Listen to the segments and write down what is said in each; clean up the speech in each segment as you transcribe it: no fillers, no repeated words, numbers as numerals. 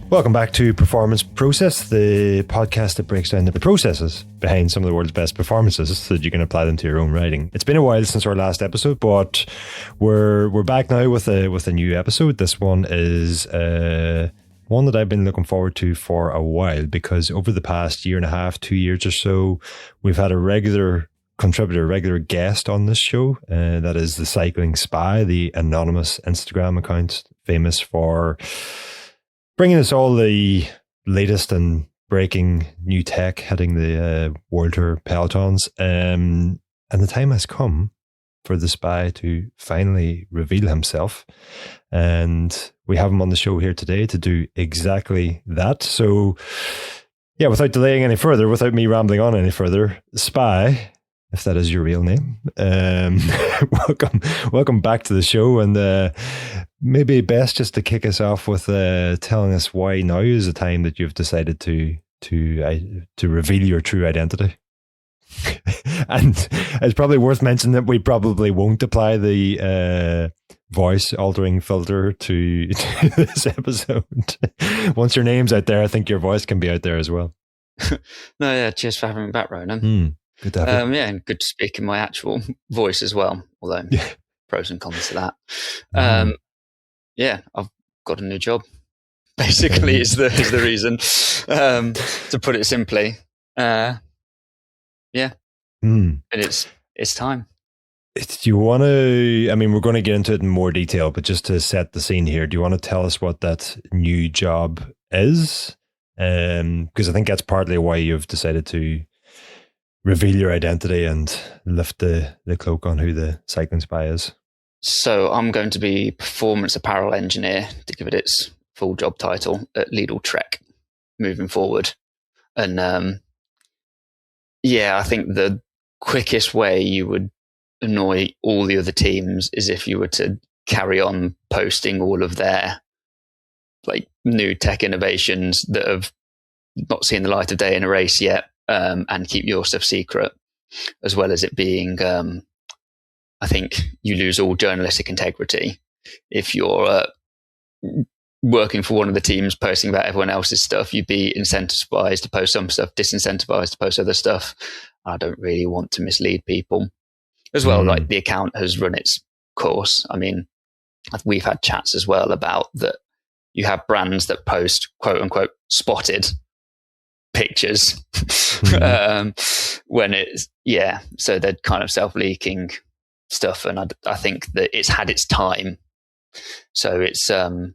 Welcome back to Performance Process, the podcast that breaks down the processes behind some of the world's best performances so that you can apply them to your own riding. It's been a while since our last episode, but we're back now with a new episode. This one is one that I've been looking forward to for a while, because over the past year and a half, 2 years or so, we've had a regular contributor, regular guest on this show. That is the CyclingSpy, the anonymous Instagram account famous for bringing us all the latest and breaking new tech hitting the World Tour pelotons. And the time has come for the Spy to finally reveal himself. And we have him on the show here today to do exactly that. So, yeah, without delaying any further, without me rambling on any further, Spy, if that is your real name, welcome back to the show. And maybe best just to kick us off with telling us why now is the time that you've decided to reveal your true identity. And it's probably worth mentioning that we probably won't apply the voice altering filter to this episode. Once your name's out there, I think your voice can be out there as well. No, yeah, cheers for having me back, Ronan. Good to have you. Yeah, and good to speak in my actual voice as well, although pros and cons to that. Yeah, I've got a new job, basically, is the reason, to put it simply. Yeah, and it's time. Do you want to, I mean, we're going to get into it in more detail, but just to set the scene here, do you want to tell us what that new job is? Because I think that's partly why you've decided to reveal your identity and lift the cloak on who the CyclingSpy is. So I'm going to be performance apparel engineer, to give it its full job title, at Lidl Trek moving forward. And I think the quickest way you would annoy all the other teams is if you were to carry on posting all of their like new tech innovations that have not seen the light of day in a race yet, and keep your stuff secret, as well as it being, I think you lose all journalistic integrity if you're working for one of the teams posting about everyone else's stuff. You'd be incentivized to post some stuff, disincentivized to post other stuff. I don't really want to mislead people as well. Like, the account has run its course. I mean, we've had chats as well about that. You have brands that post quote unquote spotted pictures when it's, so they're kind of self-leaking stuff. And I think that it's had its time. So it's a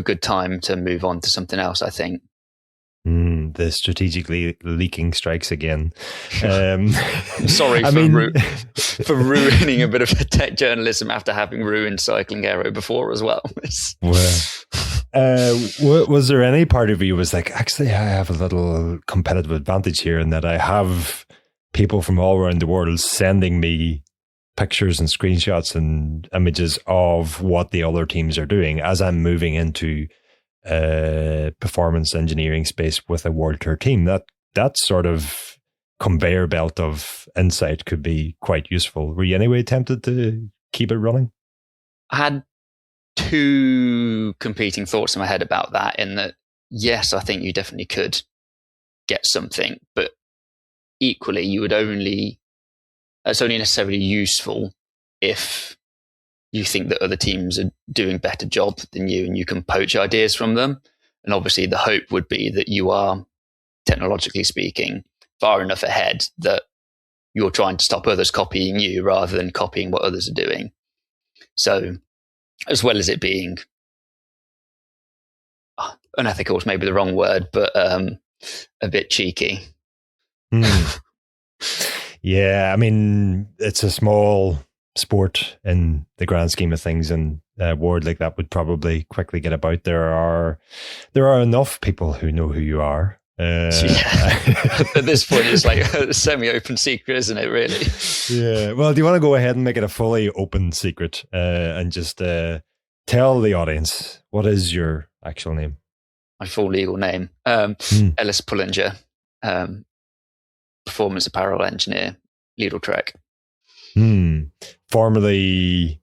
good time to move on to something else, I think. The strategically leaking strikes again. Sorry for ruining a bit of tech journalism after having ruined Cycling Aero before as well. Was there any part of you was like, actually, I have a little competitive advantage here in that I have people from all around the world sending me pictures and screenshots and images of what the other teams are doing as I'm moving into performance engineering space with a World Tour team. That sort of conveyor belt of insight could be quite useful. Were you anyway tempted to keep it running? I had two competing thoughts in my head about that, in that, yes, I think you definitely could get something, but equally it's only necessarily useful if you think that other teams are doing a better job than you and you can poach ideas from them. And obviously the hope would be that you are, technologically speaking, far enough ahead that you're trying to stop others copying you rather than copying what others are doing. So as well as it being unethical is maybe the wrong word, but a bit cheeky. Yeah, I mean, it's a small sport in the grand scheme of things, and a word like that would probably quickly get about. There are enough people who know who you are. At this point, it's like a semi-open secret, isn't it, really? Yeah. Well, do you want to go ahead and make it a fully open secret and just tell the audience, what is your actual name? My full legal name, Ellis Pullinger, performance apparel engineer Lidl Trek. Formerly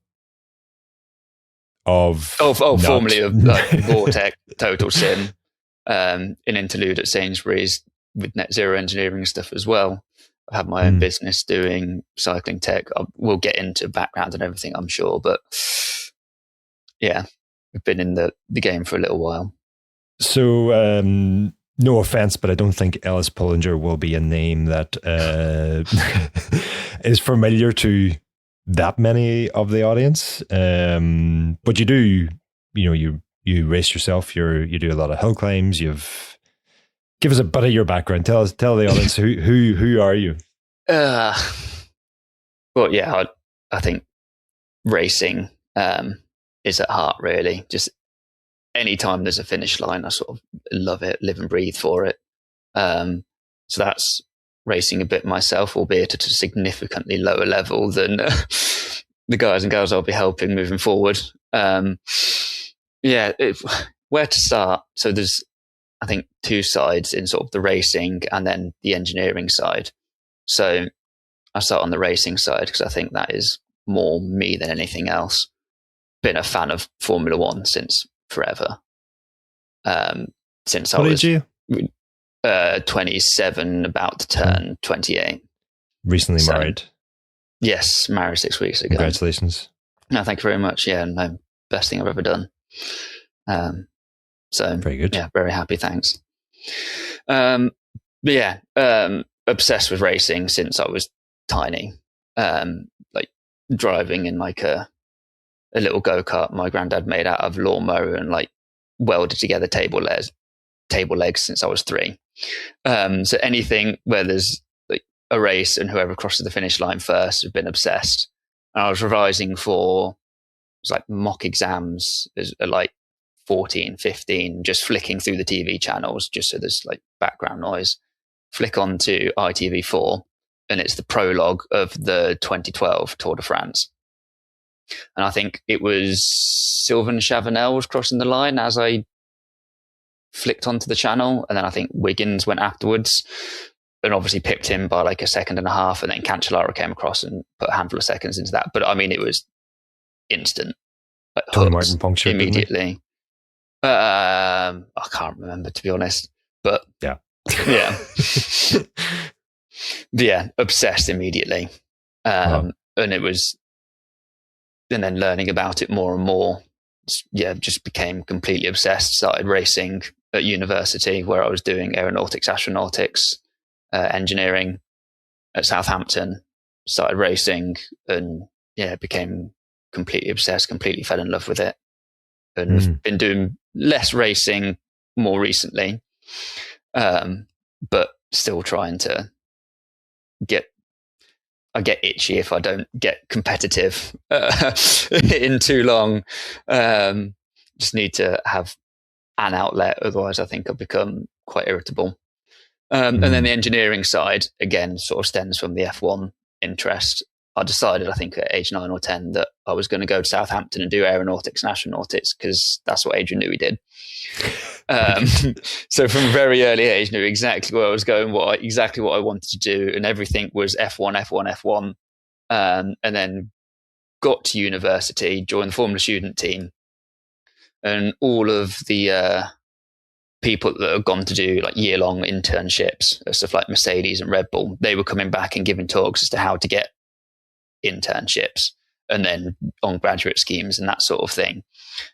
of formerly of like Vortex, Total Sim, an interlude at Sainsbury's with net zero engineering stuff as well. I have my own business doing cycling tech. We'll get into background and everything, I'm sure, but yeah, we've been in the game for a little while. So, no offense, but I don't think Ellis Pullinger will be a name that is familiar to that many of the audience. But you do, you race yourself. You do a lot of hill climbs. Give us a bit of your background. Tell the audience who are you? Well, yeah, I think racing is at heart, really. Just anytime there's a finish line, I sort of love it, live and breathe for it. So that's racing a bit myself, albeit at a significantly lower level than the guys and girls I'll be helping moving forward. Where to start? So there's, I think, two sides in sort of the racing and then the engineering side. So I start on the racing side because I think that is more me than anything else. Been a fan of Formula One since forever. Since what age are you? 27, about to turn 28. Recently married? Yes, married 6 weeks ago. Congratulations. No, thank you very much. Yeah, no, best thing I've ever done. So very good. Yeah, very happy. Thanks. Obsessed with racing since I was tiny. Like driving in like a little go-kart my granddad made out of lawnmower and like welded together table legs since I was 3. So anything where there's like a race and whoever crosses the finish line first have been obsessed. And I was revising for, it was like mock exams at like 14, 15, just flicking through the TV channels just so there's like background noise. Flick on to ITV4 and it's the prologue of the 2012 Tour de France. And I think it was Sylvain Chavanel was crossing the line as I flicked onto the channel. And then I think Wiggins went afterwards and obviously pipped him by like a second and a half. And then Cancellara came across and put a handful of seconds into that. But I mean, it was instant. Like, Tony Martin punctured immediately. I can't remember, to be honest. But yeah. Yeah, obsessed immediately. And it was, and then learning about it more and more, just became completely obsessed. Started racing at university where I was doing aeronautics, astronautics, engineering at Southampton. Started racing and became completely obsessed, completely fell in love with it. And I've been doing less racing more recently, but still trying to I get itchy if I don't get competitive in too long. Just need to have an outlet, otherwise I think I'll become quite irritable. And then the engineering side, again, sort of stems from the F1 interest. I decided, I think at age 9 or 10, that I was going to go to Southampton and do aeronautics and astronautics because that's what Adrian Newey did. So from a very early age, knew exactly where I was going, exactly what I wanted to do, and everything was F1. And then got to university, joined the Formula Student team, and all of the people that have gone to do like year-long internships, stuff like Mercedes and Red Bull, they were coming back and giving talks as to how to get internships and then on graduate schemes and that sort of thing.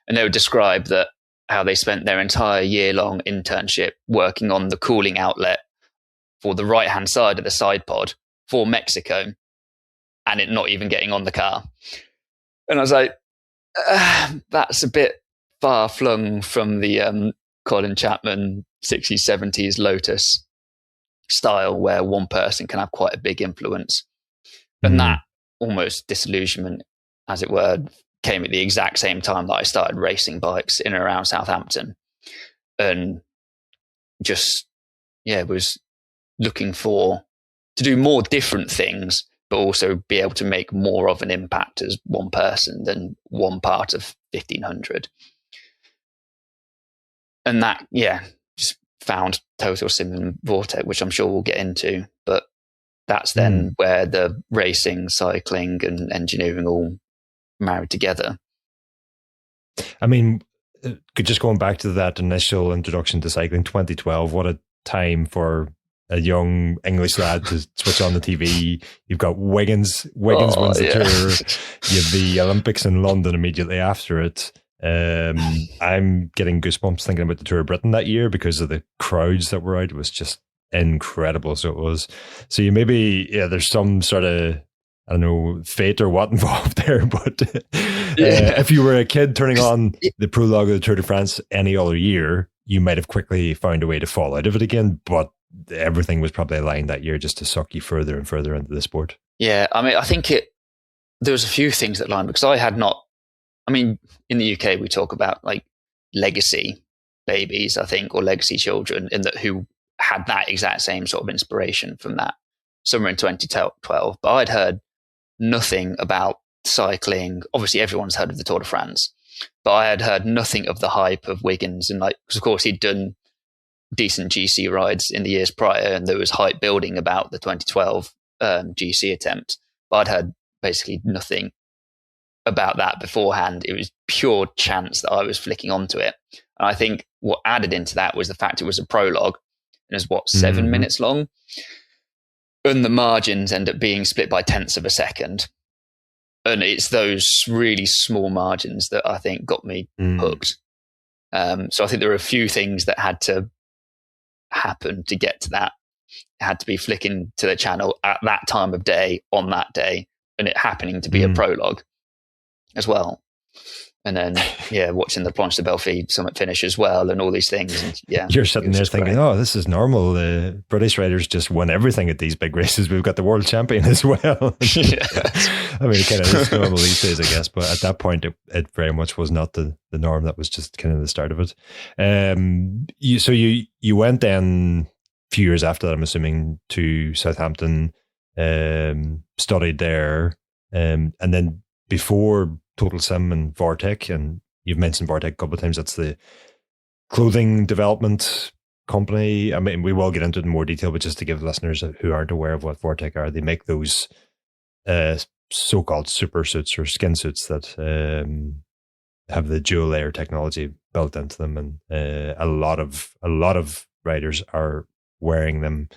And they would describe that how they spent their entire year-long internship working on the cooling outlet for the right-hand side of the side pod for Mexico and it not even getting on the car. And I was like, that's a bit far-flung from the Colin Chapman 60s, 70s Lotus style where one person can have quite a big influence. And that almost disillusionment, as it were, came at the exact same time that I started racing bikes in and around Southampton. And just, was looking to do more different things, but also be able to make more of an impact as one person than one part of 1,500. And that, just found Total Sim and Vortex, which I'm sure we'll get into. But that's then where the racing, cycling, and engineering all married together. I mean, just going back to that initial introduction to cycling, 2012, what a time for a young English lad to switch on the TV. You've got Wiggins wins the Tour. You have the Olympics in London immediately after it. I'm getting goosebumps thinking about the Tour of Britain that year because of the crowds that were out. It was just incredible. So you maybe, there's some sort of, I don't know, fate or what involved there, but if you were a kid turning on the prologue of the Tour de France any other year, you might have quickly found a way to fall out of it again, but everything was probably aligned that year just to suck you further and further into the sport. Yeah, I mean, I think there was a few things that lined, because I had not, I mean, in the UK, we talk about like legacy babies, I think, or legacy children, in that who had that exact same sort of inspiration from that summer in 2012. But I'd heard nothing about cycling. Obviously, everyone's heard of the Tour de France, but I had heard nothing of the hype of Wiggins. And because of course, he'd done decent GC rides in the years prior, and there was hype building about the 2012 GC attempt. But I'd heard basically nothing about that beforehand. It was pure chance that I was flicking onto it. And I think what added into that was the fact it was a prologue, and it was 7 minutes long. And the margins end up being split by tenths of a second. And it's those really small margins that I think got me hooked. So I think there were a few things that had to happen to get to that. It had to be flicking to the channel at that time of day, on that day, and it happening to be a prologue as well. And then, watching the Planche de Belfi summit finish as well, and all these things. And, you're sitting there thinking, great. Oh, this is normal. The British riders just win everything at these big races. We've got the world champion as well. I mean, it kind of is normal these days, I guess. But at that point, it very much was not the norm. That was just kind of the start of it. You went then a few years after that, I'm assuming, to Southampton, studied there, and then before Total Sim and Vortec, and you've mentioned Vortec a couple of times. That's the clothing development company. I mean, we will get into it in more detail, but just to give listeners who aren't aware of what Vortec are, they make those so-called super suits or skin suits that have the dual layer technology built into them, and a lot of riders are wearing them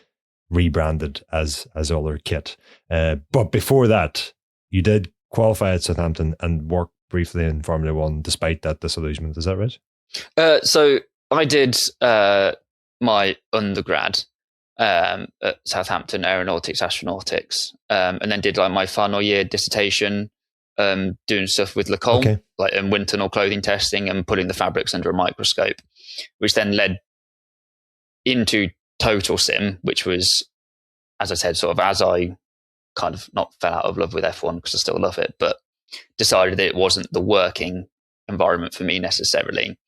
rebranded as other kit. But before that, you did qualify at Southampton and work briefly in Formula One despite that disillusionment. Is that right? So I did my undergrad at Southampton, aeronautics, astronautics, and then did like my final year dissertation doing stuff with Lecole, like in wind tunnel clothing testing and putting the fabrics under a microscope, which then led into Total Sim, which was, as I said, sort of as I kind of not fell out of love with F1 because I still love it, but decided that it wasn't the working environment for me necessarily.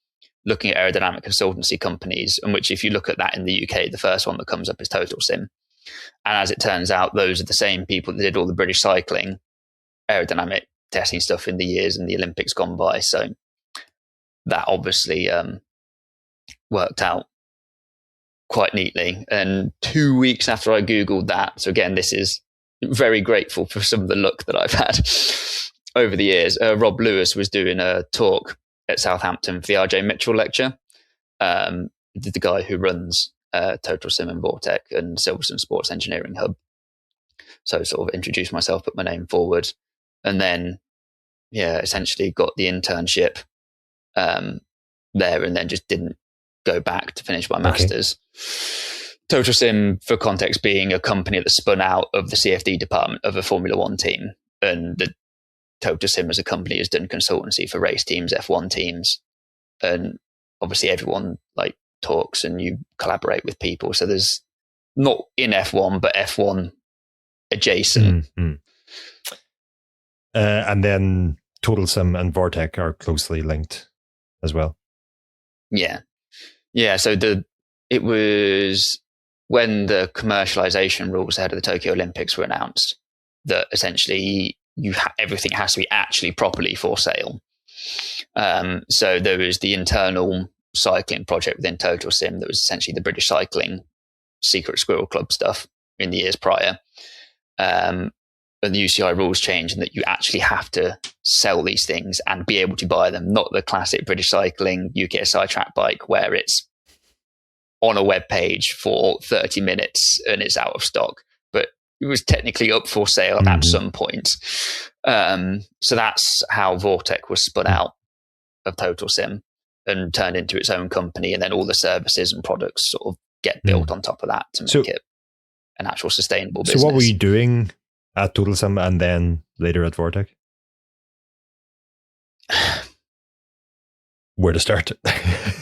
Looking at aerodynamic consultancy companies, in which if you look at that in the UK, the first one that comes up is Total Sim. And as it turns out, those are the same people that did all the British cycling aerodynamic testing stuff in the years and the Olympics gone by. So that obviously worked out quite neatly. And 2 weeks after I Googled that, so again, this is very grateful for some of the luck that I've had over the years. Rob Lewis was doing a talk at Southampton for the RJ Mitchell lecture. The guy who runs Total Sim and Vortec and Silverstone Sports Engineering Hub. So sort of introduced myself, put my name forward, and then essentially got the internship there, and then just didn't go back to finish my master's. Total Sim, for context, being a company that spun out of the CFD department of a Formula One team, and the Total Sim as a company has done consultancy for race teams, F1 teams, and obviously everyone like talks and you collaborate with people. So there's not in F1, but F1 adjacent. And then Total Sim and Vortec are closely linked as well. Yeah. So it was when the commercialization rules ahead of the Tokyo Olympics were announced that essentially everything has to be actually properly for sale. So there was the internal cycling project within Total Sim that was essentially the British Cycling Secret Squirrel Club stuff, in the years prior. And the UCI rules change, and that you actually have to sell these things and be able to buy them, not the classic British Cycling UKSI track bike where it's on a web page for 30 minutes and it's out of stock. But it was technically up for sale at some point. So that's how Vortec was spun out of Total Sim and turned into its own company, and then all the services and products sort of get built on top of that to make it an actual sustainable business. So what were you doing at Total Sim and then later at Vortec? Where to start?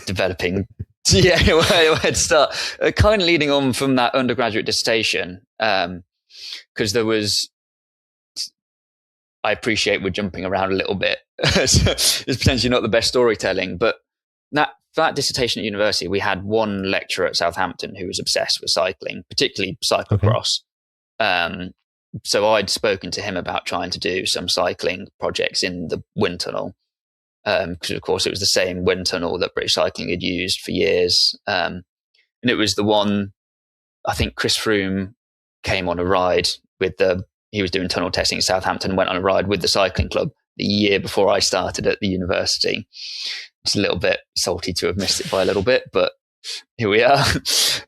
Developing. Yeah, where to start. Kind of leading on from that undergraduate dissertation, because there was, I appreciate we're jumping around a little bit. It's potentially not the best storytelling, but that dissertation at university, we had one lecturer at Southampton who was obsessed with cycling, particularly cyclocross. Okay. So I'd spoken to him about trying to do some cycling projects in the wind tunnel, because of course it was the same wind tunnel that British Cycling had used for years. And it was the one, I think Chris Froome came on a ride he was doing tunnel testing in Southampton and went on a ride with the cycling club the year before I started at the university. It's a little bit salty to have missed it by a little bit, but here we are.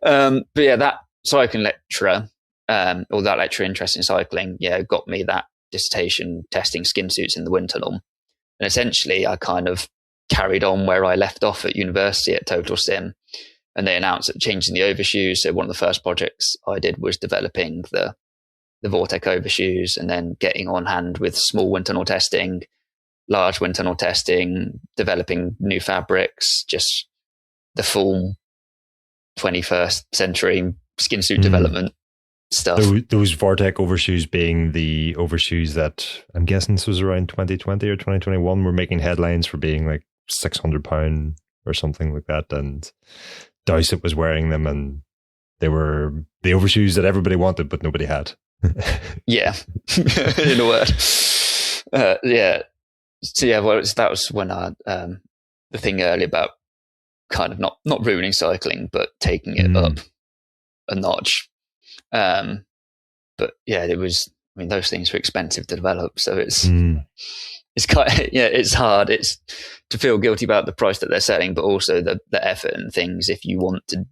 But yeah, that cycling lecturer, or that lecturer interested in cycling, got me that dissertation testing skin suits in the wind tunnel. And essentially I kind of carried on where I left off at university at Total Sim, and they announced that changing the overshoes. So one of the first projects I did was developing the Vortec overshoes, and then getting on hand with small wind tunnel testing, large wind tunnel testing, developing new fabrics, just the full 21st century skin suit development stuff. Those Vortec overshoes being the overshoes that I'm guessing this was around 2020 or 2021 were making headlines for being like £600 or something like that, and Dowsett was wearing them, and they were the overshoes that everybody wanted but nobody had. Yeah, in a word. Yeah. So yeah, well, that was when the thing earlier about kind of not ruining cycling, but taking it up a notch. But yeah, it was. I mean, those things were expensive to develop, so it's it's hard. It's to feel guilty about the price that they're selling, but also the effort and things. If you want to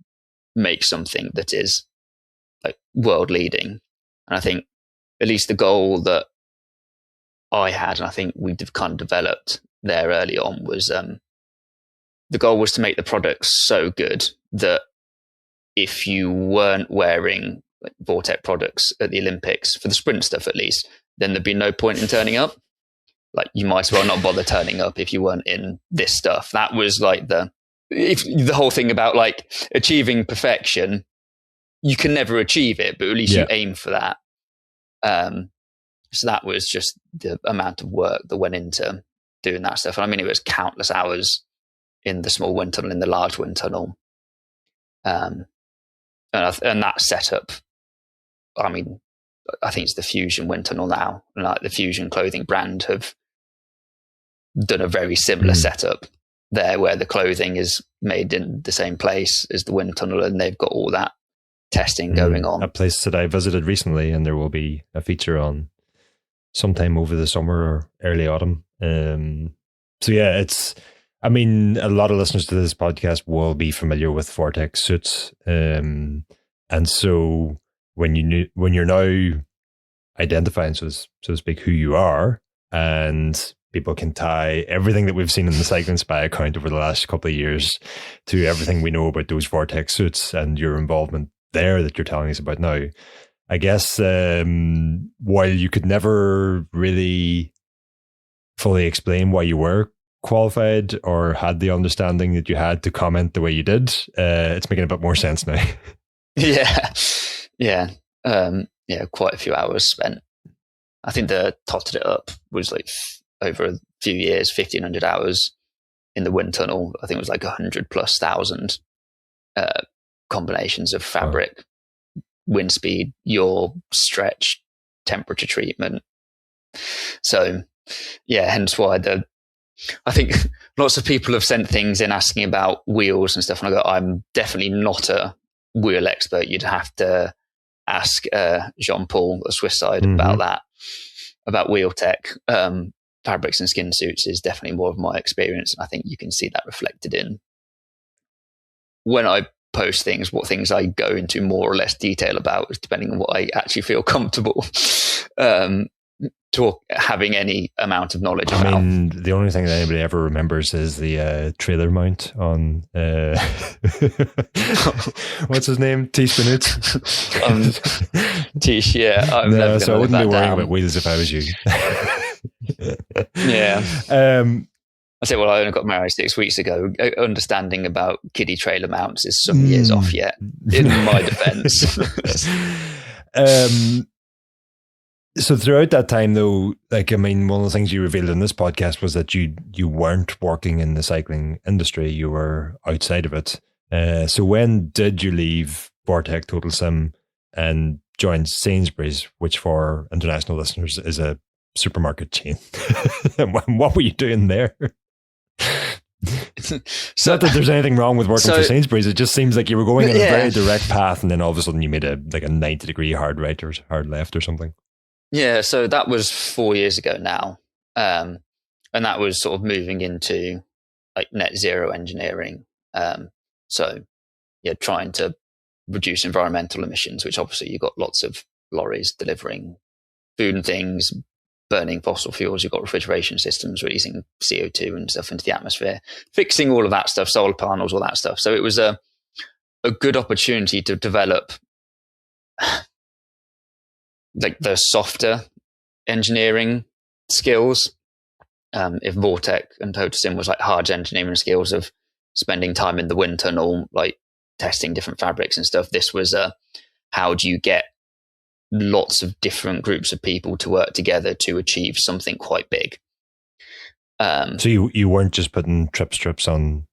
make something that is like world leading. And I think at least the goal that I had, and I think we kind of developed there early on, was the goal was to make the products so good that if you weren't wearing like Vortec products at the Olympics, for the sprint stuff at least, then there'd be no point in turning up. Like, you might as well not bother turning up if you weren't in this stuff. That was like the whole thing about like achieving perfection. You can never achieve it, but at least you aim for that. So that was just the amount of work that went into doing that stuff. And I mean, it was countless hours in the small wind tunnel, in the large wind tunnel. And that setup, I mean, I think it's the Fusion wind tunnel now. Like the Fusion clothing brand have done a very similar setup there, where the clothing is made in the same place as the wind tunnel, and they've got all that testing going on. A place that I visited recently, and there will be a feature on sometime over the summer or early autumn. So yeah, I mean, a lot of listeners to this podcast will be familiar with Vortec suits. And so when you're now identifying, so to speak, who you are, and people can tie everything that we've seen in the CyclingSpy account over the last couple of years to everything we know about those Vortec suits and your involvement there that you're telling us about now. I guess while you could never really fully explain why you were qualified or had the understanding that you had to comment the way you did, it's making a bit more sense now. Yeah. Quite a few hours spent. I think the totted it up was like over a few years, 1,500 hours in the wind tunnel. I think it was like 100,000+ combinations of fabric, wind speed, yaw, stretch, temperature treatment. So yeah, hence why I think lots of people have sent things in asking about wheels and stuff, and I go, I'm definitely not a wheel expert. You'd have to ask Jean-Paul, the Swiss side, about that, about wheel tech. Fabrics and skin suits is definitely more of my experience. And I think you can see that reflected in when I post things, what things I go into more or less detail about, depending on what I actually feel comfortable having any amount of knowledge about. I mean, the only thing that anybody ever remembers is the trailer mount on what's his name? T-Spinute. Tish, yeah. I'm no, so I wouldn't be worrying down. about wheels if I was you. Yeah. I said, well, I only got married 6 weeks ago. Understanding about kiddie trailer mounts is some years off yet, in my defense. So throughout that time, though, like, I mean, one of the things you revealed in this podcast was that you weren't working in the cycling industry. You were outside of it. So when did you leave Vortec Total Sim and join Sainsbury's, which for international listeners is a supermarket chain? What were you doing there? So, not that there's anything wrong with working for Sainsbury's. It just seems like you were going in a very direct path, and then all of a sudden you made a 90-degree hard right or hard left or something. Yeah, so that was 4 years ago now. And that was sort of moving into like net zero engineering. So yeah, trying to reduce environmental emissions, which obviously you've got lots of lorries delivering food and things, burning fossil fuels. You've got refrigeration systems releasing CO2 and stuff into the atmosphere, fixing all of that stuff, solar panels, all that stuff. So it was a good opportunity to develop like the softer engineering skills. If Vortec and Total Sim was like hard engineering skills of spending time in the wind tunnel, like testing different fabrics and stuff, this was how do you get lots of different groups of people to work together to achieve something quite big. So you weren't just putting trip strips on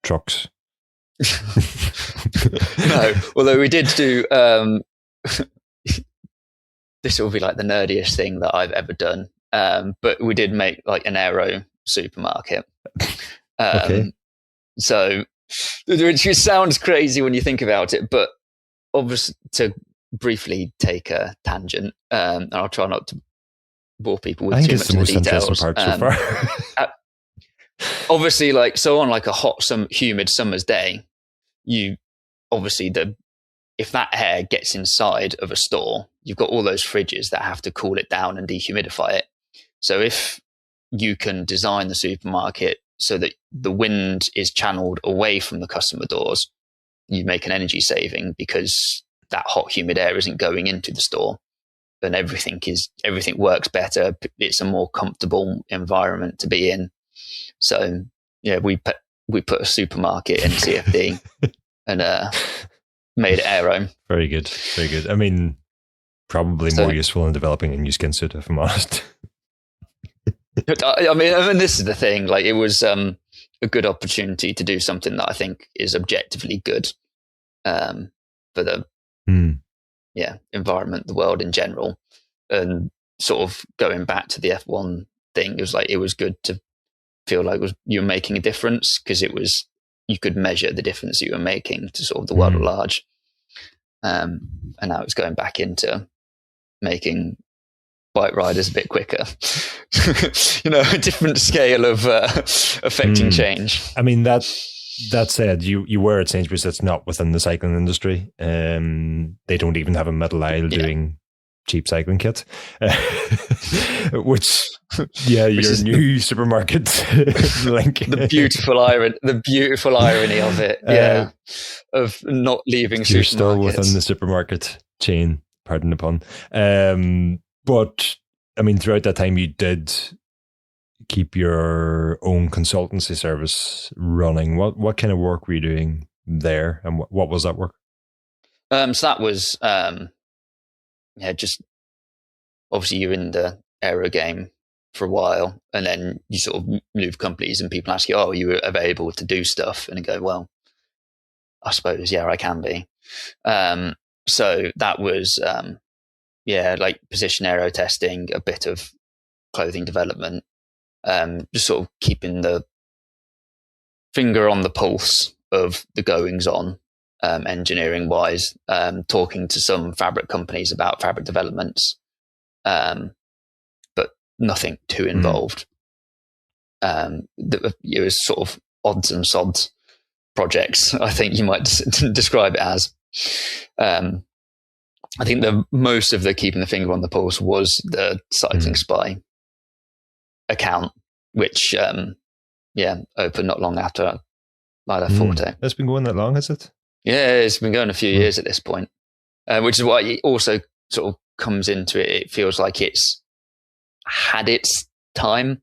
trucks? No, although we did do this will be like the nerdiest thing that I've ever done, but we did make like an aero supermarket. Okay. So which sounds crazy when you think about it, but obviously, to briefly take a tangent, and I'll try not to bore people with too much of the details. Part so far. Obviously, like, so on like a hot, humid summer's day, you obviously if that air gets inside of a store, you've got all those fridges that have to cool it down and dehumidify it. So if you can design the supermarket so that the wind is channeled away from the customer doors, you make an energy saving because that hot, humid air isn't going into the store. Then everything works better. It's a more comfortable environment to be in. So yeah, we put a supermarket in CFD and made it aero. Very good, very good. I mean, probably more useful in developing a new skin suit, if I'm honest. I mean, this is the thing. Like, it was a good opportunity to do something that I think is objectively good for the environment, the world in general, and sort of going back to the F1 thing. It was good to feel like you were making a difference, because you could measure the difference that you were making to sort of the world at large. And now it's going back into making bike riders a bit quicker. A different scale of affecting change. I mean, that said, you were at Sainsbury's. That's not within the cycling industry. They don't even have a middle aisle doing cheap cycling kits, which your new supermarket link. The beautiful irony of it, of not leaving supermarkets. You're still within the supermarket chain, pardon the pun. But I mean, throughout that time, you did keep your own consultancy service running. What kind of work were you doing there, and what was that work? So that was just obviously you're in the aero game for a while, and then you sort of move companies, and people ask you, "Oh, are you available to do stuff?" And you go, "Well, I suppose, yeah, I can be." So that was like position aero testing, a bit of clothing development, just sort of keeping the finger on the pulse of the goings on. engineering wise, talking to some fabric companies about fabric developments, but nothing too involved. It was sort of odds and sods projects, I think you might describe it as. I think the most of the keeping the finger on the pulse was the CyclingSpy account, which opened not long after Lila Forte. It's been going that long, has it? Yeah, it's been going a few years at this point, which is why it also sort of comes into it. It feels like it's had its time.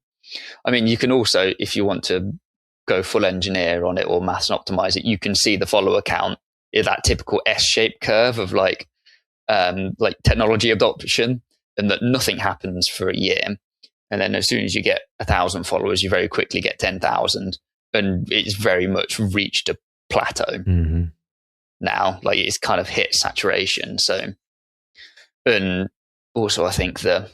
I mean, you can also, if you want to go full engineer on it or maths and optimize it, you can see the follower count in that typical S-shaped curve of like technology adoption, and that nothing happens for a year. And then as soon as you get 1,000 followers, you very quickly get 10,000. And it's very much reached a plateau now. Like it's kind of hit saturation. So, and also I think the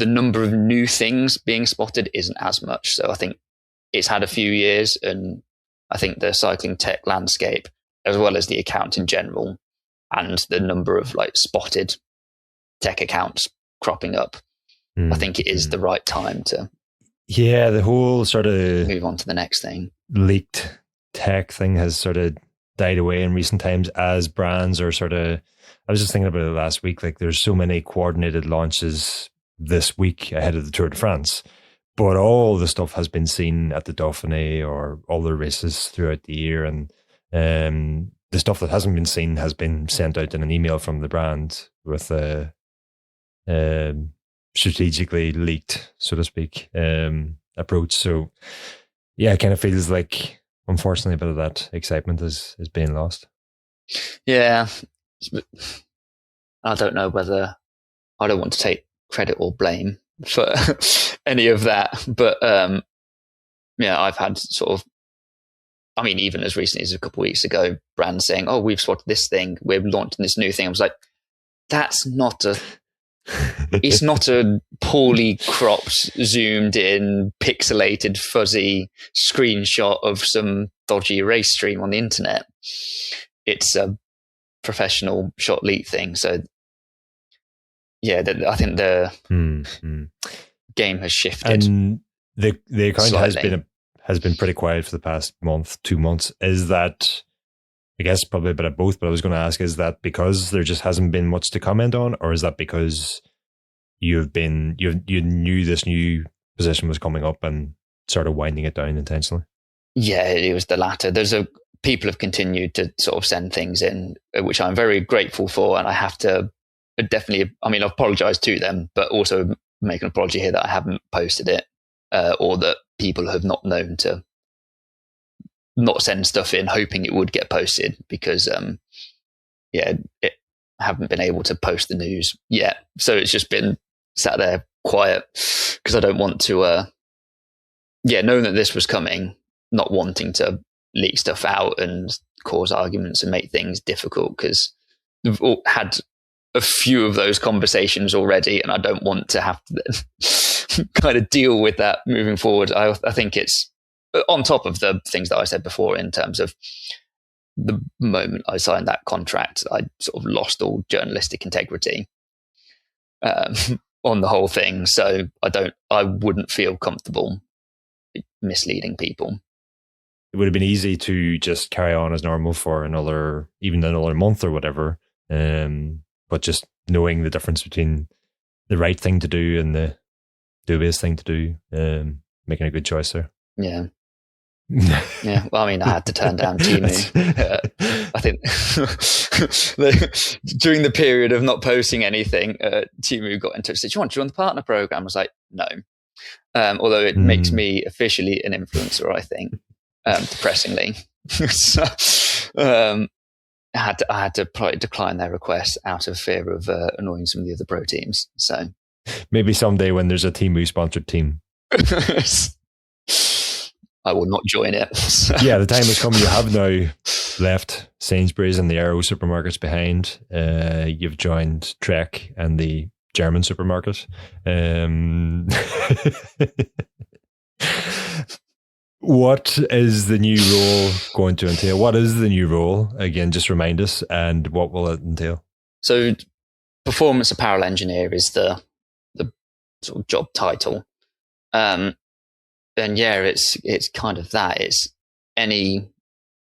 number of new things being spotted isn't as much. So I think it's had a few years, and I think the cycling tech landscape, as well as the account in general, and the number of like spotted tech accounts cropping up, I think it is the right time to the whole sort of move on to the next thing. Leaked tech thing has sort of died away in recent times as brands are sort of, I was just thinking about it last week, like there's so many coordinated launches this week ahead of the Tour de France, but all the stuff has been seen at the Dauphiné or all the races throughout the year, and the stuff that hasn't been seen has been sent out in an email from the brand with a strategically leaked, so to speak, approach. So yeah, it kind of feels like, unfortunately, a bit of that excitement is being lost. Yeah. I don't know whether, I don't want to take credit or blame for any of that, but I've had sort of, I mean, even as recently as a couple of weeks ago, brands saying, "Oh, we've spotted this thing, we're launching this new thing." I was like, that's not it's not a poorly cropped, zoomed in, pixelated, fuzzy screenshot of some dodgy race stream on the internet. It's a professional shot leak thing. So yeah, I think the game has shifted. And the account slightly. has been pretty quiet for the past month, 2 months. Is that, I guess probably a bit of both, but I was going to ask, is that because there just hasn't been much to comment on, or is that because you knew this new position was coming up and started winding it down intentionally? Yeah, it was the latter. People have continued to sort of send things in, which I'm very grateful for, and I have to definitely, I mean, I apologize to them, but also make an apology here that I haven't posted it, or that people have not known to not send stuff in hoping it would get posted, because it haven't been able to post the news yet. So it's just been sat there quiet because I don't want to knowing that this was coming, not wanting to leak stuff out and cause arguments and make things difficult, because we've all had a few of those conversations already, and I don't want to have to kind of deal with that moving forward. I think it's on top of the things that I said before in terms of the moment I signed that contract, I sort of lost all journalistic integrity on the whole thing. So I wouldn't feel comfortable misleading people. It would have been easy to just carry on as normal for another month or whatever. But just knowing the difference between the right thing to do and the dubious thing to do, making a good choice there. Yeah. Yeah. Well, I mean, I had to turn down Timu. I think during the period of not posting anything, Timu got in touch and said, "Do you want the partner program?" I was like, "No." Although it makes me officially an influencer, I think, depressingly. So, I had to probably decline their request out of fear of annoying some of the other pro teams. So maybe someday when there's a Timu sponsored team, I will not join it. So. Yeah, the time has come. You have now left Sainsbury's and the Aero supermarkets behind. You've joined Trek and the German supermarket. What is the new role going to entail? What is the new role? Again, just remind us, and what will it entail? So, performance apparel engineer is the sort of job title. And yeah, it's kind of that. It's any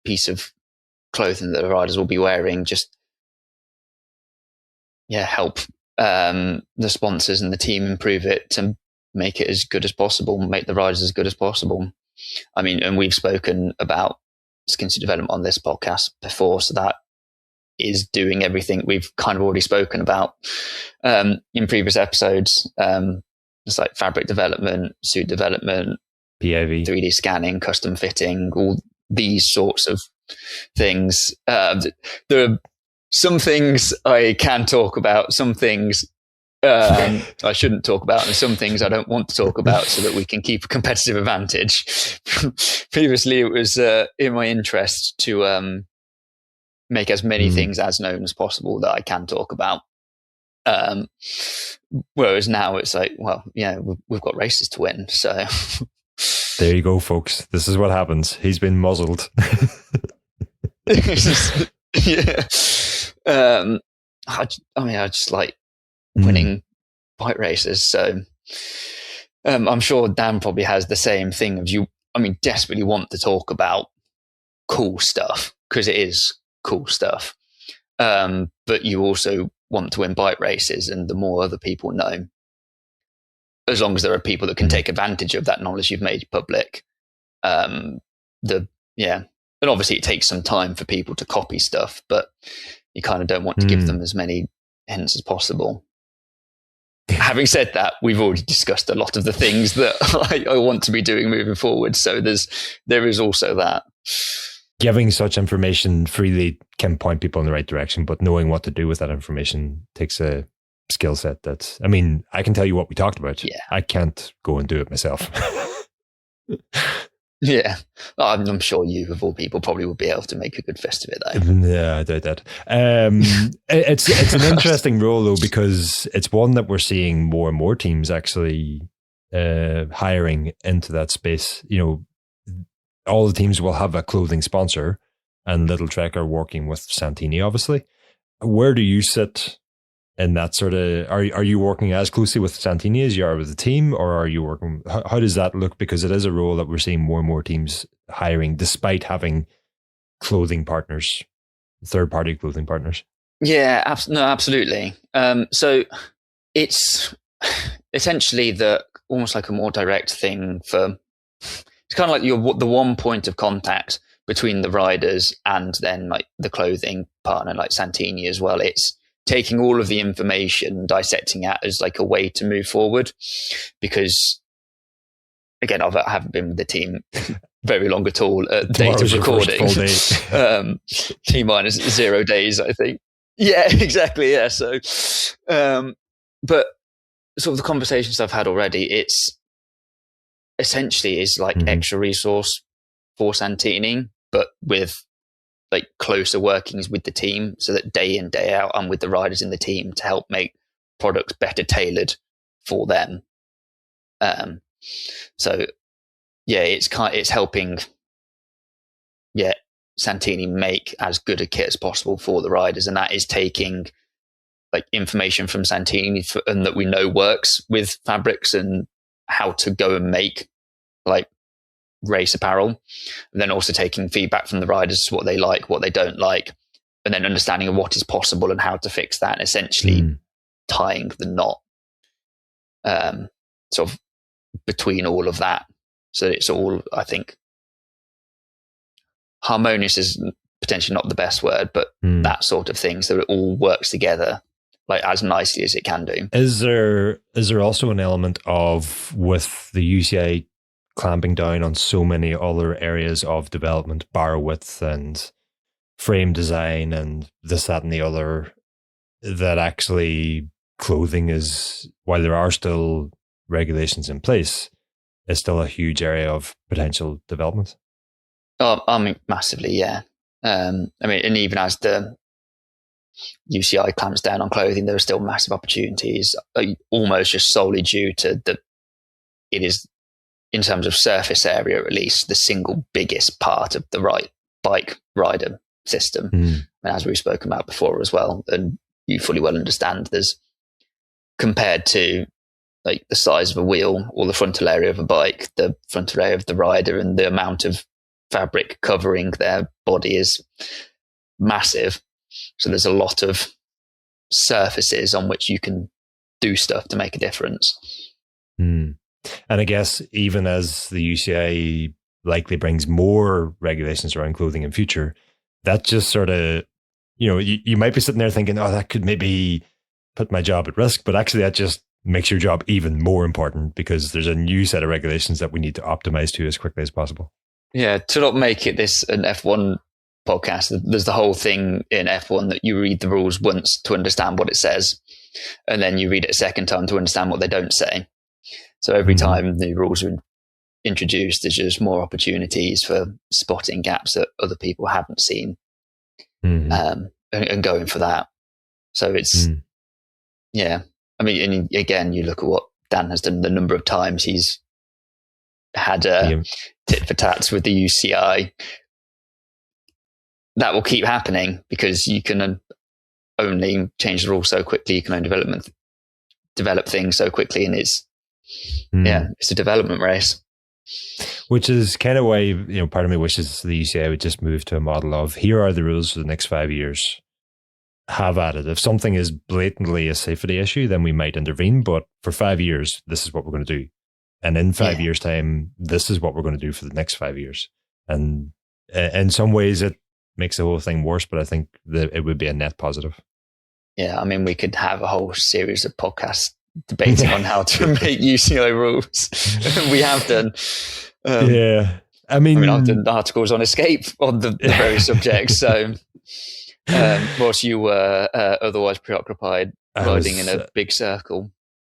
piece of clothing that the riders will be wearing, just help the sponsors and the team improve it to make it as good as possible, make the riders as good as possible. I mean, and we've spoken about Skinsy development on this podcast before, so that is doing everything we've kind of already spoken about in previous episodes. It's like fabric development, suit development, PAV, 3D scanning, custom fitting, all these sorts of things. There are some things I can talk about, some things I shouldn't talk about, and some things I don't want to talk about so that we can keep a competitive advantage. Previously, it was in my interest to make as many things as known as possible that I can talk about. Whereas now it's like, well, yeah, we've got races to win. So there you go, folks. This is what happens. He's been muzzled. Yeah. I just like winning bike races. So I'm sure Dan probably has the same thing of desperately want to talk about cool stuff because it is cool stuff. But you also want to win bike races, and the more other people know, as long as there are people that can take advantage of that knowledge you've made public, and obviously it takes some time for people to copy stuff, but you kind of don't want to give them as many hints as possible. Having said that, we've already discussed a lot of the things that I want to be doing moving forward. So there is also that. Giving such information freely can point people in the right direction, but knowing what to do with that information takes a skill set I can tell you what we talked about. Yeah. I can't go and do it myself. Yeah. I'm sure you, of all people, probably would be able to make a good fist of it, though. Yeah, I doubt that. It's an interesting role, though, because it's one that we're seeing more and more teams actually hiring into that space. All the teams will have a clothing sponsor, and Little Trek are working with Santini, obviously. Where do you sit in that sort of... Are you working as closely with Santini as you are with the team, or are you working... How does that look? Because it is a role that we're seeing more and more teams hiring, despite having clothing partners, third-party clothing partners. Yeah, absolutely. So it's essentially almost like a more direct thing for... It's kind of like the one point of contact between the riders and then like the clothing partner, like Santini as well. It's taking all of the information, dissecting it as like a way to move forward. Because again, I haven't been with the team very long at all at date of recording. T minus 0 days, I think. Yeah, exactly. Yeah. So, but sort of the conversations I've had already, it's essentially is like extra resource for Santini, but with like closer workings with the team, so that day in, day out, I'm with the riders in the team to help make products better tailored for them. So yeah, it's helping, Santini make as good a kit as possible for the riders, and that is taking like information from Santini and that we know works with fabrics and how to go and make like race apparel, and then also taking feedback from the riders, what they like, what they don't like, and then understanding of what is possible and how to fix that, and essentially tying the knot sort of between all of that, so it's all, I think, harmonious is potentially not the best word, but that sort of thing, so it all works together like as nicely as it can do. Is there also an element of, with the UCI clamping down on so many other areas of development, bar width and frame design and this, that and the other, that actually clothing is, while there are still regulations in place, is still a huge area of potential development? Oh, I mean, massively, yeah. And even as the UCI clamps down on clothing, there are still massive opportunities, almost just solely due to it is in terms of surface area, at least, the single biggest part of the bike rider system. And as we've spoken about before as well, and you fully well understand, there's, compared to like the size of a wheel or the frontal area of a bike, the frontal area of the rider and the amount of fabric covering their body is massive. So there's a lot of surfaces on which you can do stuff to make a difference. And I guess even as the UCI likely brings more regulations around clothing in future, that just sort of, you might be sitting there thinking, oh, that could maybe put my job at risk, but actually that just makes your job even more important because there's a new set of regulations that we need to optimize to as quickly as possible. Yeah, to not make it this an F1 podcast, there's the whole thing in F1 that you read the rules once to understand what it says, and then you read it a second time to understand what they don't say. So every time the rules are introduced, there's just more opportunities for spotting gaps that other people haven't seen, and going for that. So it's, yeah. I mean, and again, you look at what Dan has done, the number of times he's had tit for tats with the UCI. That will keep happening because you can only change the rules so quickly. You can only develop things so quickly, and it's a development race. Which is kind of why, part of me wishes the UCI would just move to a model of, here are the rules for the next 5 years. Have at it. If something is blatantly a safety issue, then we might intervene. But for 5 years, this is what we're going to do. And in 5 years' time, this is what we're going to do for the next 5 years. And in some ways, it makes the whole thing worse, but I think that it would be a net positive. Yeah, I mean, we could have a whole series of podcasts debating on how to make UCI rules. We have done. I mean, I've done articles on Escape on the very subject. So, whilst you were otherwise preoccupied riding in a big circle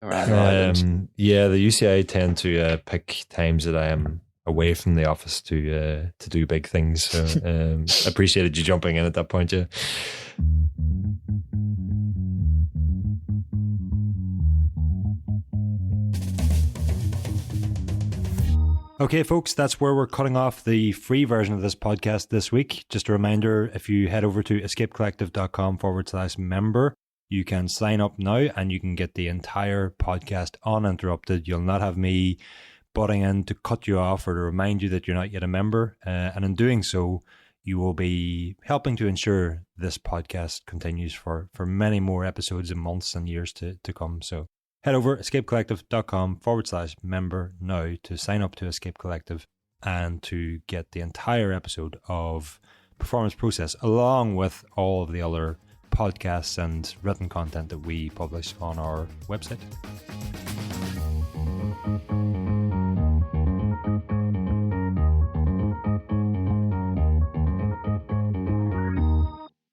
around the island. Yeah, the UCI tend to pick times that I am away from the office to do big things. So appreciated you jumping in at that point, yeah. Okay, folks, that's where we're cutting off the free version of this podcast this week. Just a reminder, if you head over to escapecollective.com/member, you can sign up now and you can get the entire podcast uninterrupted. You'll not have me butting in to cut you off or to remind you that you're not yet a member. And in doing so, you will be helping to ensure this podcast continues for many more episodes and months and years to come. So head over escapecollective.com/member now to sign up to Escape Collective and to get the entire episode of Performance Process along with all of the other podcasts and written content that we publish on our website.